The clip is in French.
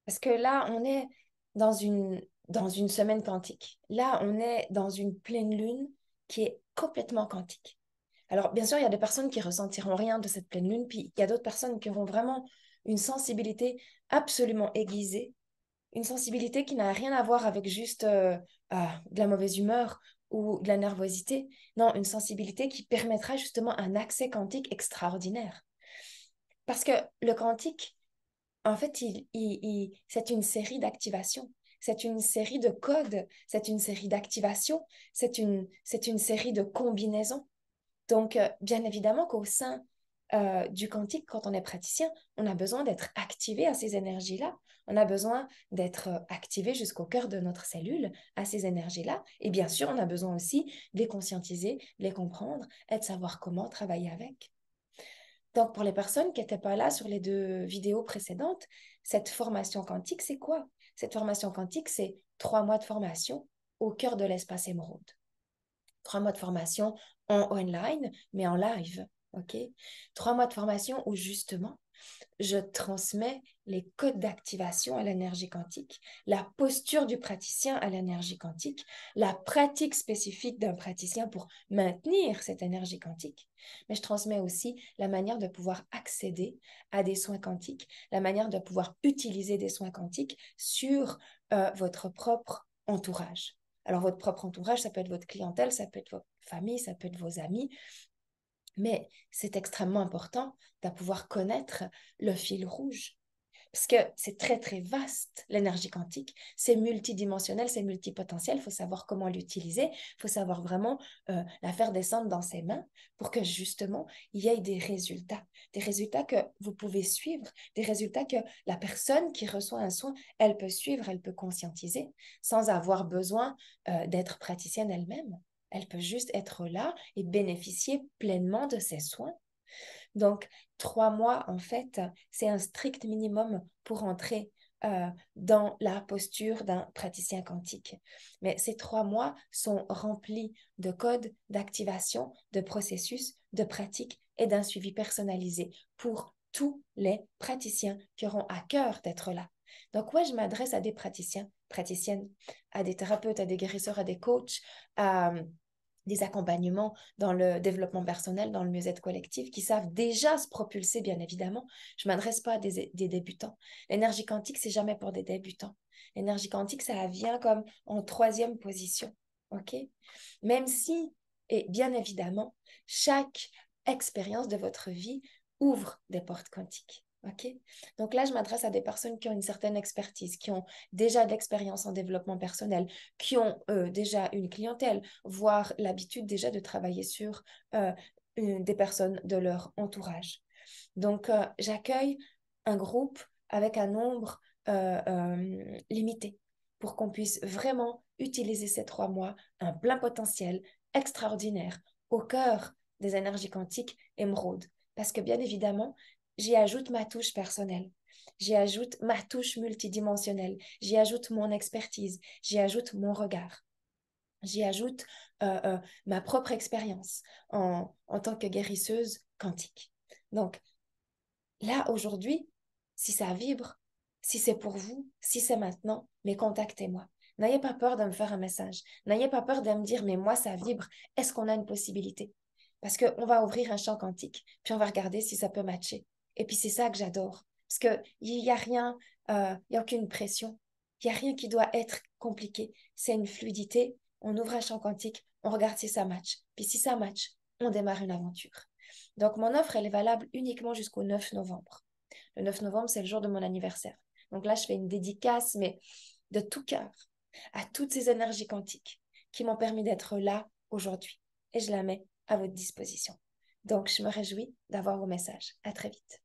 Parce que là, on est dans dans une semaine quantique. Là, on est dans une pleine lune qui est complètement quantique. Alors, bien sûr, il y a des personnes qui ressentiront rien de cette pleine lune, puis il y a d'autres personnes qui auront vraiment une sensibilité absolument aiguisée, une sensibilité qui n'a rien à voir avec juste de la mauvaise humeur ou de la nervosité. Non, une sensibilité qui permettra justement un accès quantique extraordinaire. Parce que le quantique, en fait, c'est une série d'activations. C'est une série de codes, c'est une série d'activations, c'est une série de combinaisons. Donc, bien évidemment qu'au sein du quantique, quand on est praticien, on a besoin d'être activé à ces énergies-là. On a besoin d'être activé jusqu'au cœur de notre cellule à ces énergies-là. Et bien sûr, on a besoin aussi de les conscientiser, de les comprendre et de savoir comment travailler avec. Donc, pour les personnes qui n'étaient pas là sur les deux vidéos précédentes, cette formation quantique, c'est quoi? Cette formation quantique, c'est 3 mois de formation au cœur de l'espace émeraude. 3 mois de formation en online, mais en live. OK? 3 mois de formation où justement, je transmets les codes d'activation à l'énergie quantique, la posture du praticien à l'énergie quantique, la pratique spécifique d'un praticien pour maintenir cette énergie quantique. Mais je transmets aussi la manière de pouvoir accéder à des soins quantiques, la manière de pouvoir utiliser des soins quantiques sur votre propre entourage. Alors, votre propre entourage, ça peut être votre clientèle, ça peut être votre famille, ça peut être vos amis, mais c'est extrêmement important de pouvoir connaître le fil rouge. Parce que c'est très, très vaste, l'énergie quantique. C'est multidimensionnel, c'est multipotentiel. Il faut savoir comment l'utiliser. Il faut savoir vraiment la faire descendre dans ses mains pour que justement, il y ait des résultats. Des résultats que vous pouvez suivre, des résultats que la personne qui reçoit un soin, elle peut suivre, elle peut conscientiser sans avoir besoin d'être praticienne elle-même. Elle peut juste être là et bénéficier pleinement de ses soins. Donc, 3 mois, en fait, c'est un strict minimum pour entrer dans la posture d'un praticien quantique. Mais ces 3 mois sont remplis de codes, d'activation, de processus, de pratiques et d'un suivi personnalisé pour tous les praticiens qui auront à cœur d'être là. Donc, ouais, je m'adresse à des praticiens, praticiennes, à des thérapeutes, à des guérisseurs, à des coachs, à des accompagnements dans le développement personnel, dans le mieux-être collectif, qui savent déjà se propulser, bien évidemment. Je ne m'adresse pas à des débutants. L'énergie quantique, c'est jamais pour des débutants. L'énergie quantique, ça vient comme en troisième position. OK? Même si, et bien évidemment, chaque expérience de votre vie ouvre des portes quantiques. OK? Donc là, je m'adresse à des personnes qui ont une certaine expertise, qui ont déjà de l'expérience en développement personnel, qui ont déjà une clientèle, voire l'habitude déjà de travailler sur des personnes de leur entourage. Donc, j'accueille un groupe avec un nombre limité pour qu'on puisse vraiment utiliser ces 3 mois, un plein potentiel extraordinaire au cœur des énergies quantiques émeraude. Parce que bien évidemment, j'y ajoute ma touche personnelle, j'y ajoute ma touche multidimensionnelle, j'y ajoute mon expertise, j'y ajoute mon regard. J'y ajoute ma propre expérience en tant que guérisseuse quantique. Donc là, aujourd'hui, si ça vibre, si c'est pour vous, si c'est maintenant, mais contactez-moi. N'ayez pas peur de me faire un message. N'ayez pas peur de me dire, mais moi, ça vibre. Est-ce qu'on a une possibilité? Parce qu'on va ouvrir un champ quantique, puis on va regarder si ça peut matcher. Et puis c'est ça que j'adore. Parce qu'il n'y a rien, il n'y a aucune pression. Il n'y a rien qui doit être compliqué. C'est une fluidité. On ouvre un champ quantique, on regarde si ça match. Puis si ça match, on démarre une aventure. Donc, mon offre, elle est valable uniquement jusqu'au 9 novembre. Le 9 novembre, c'est le jour de mon anniversaire. Donc là, je fais une dédicace, mais de tout cœur, à toutes ces énergies quantiques qui m'ont permis d'être là aujourd'hui. Et je la mets à votre disposition. Donc, je me réjouis d'avoir vos messages. À très vite.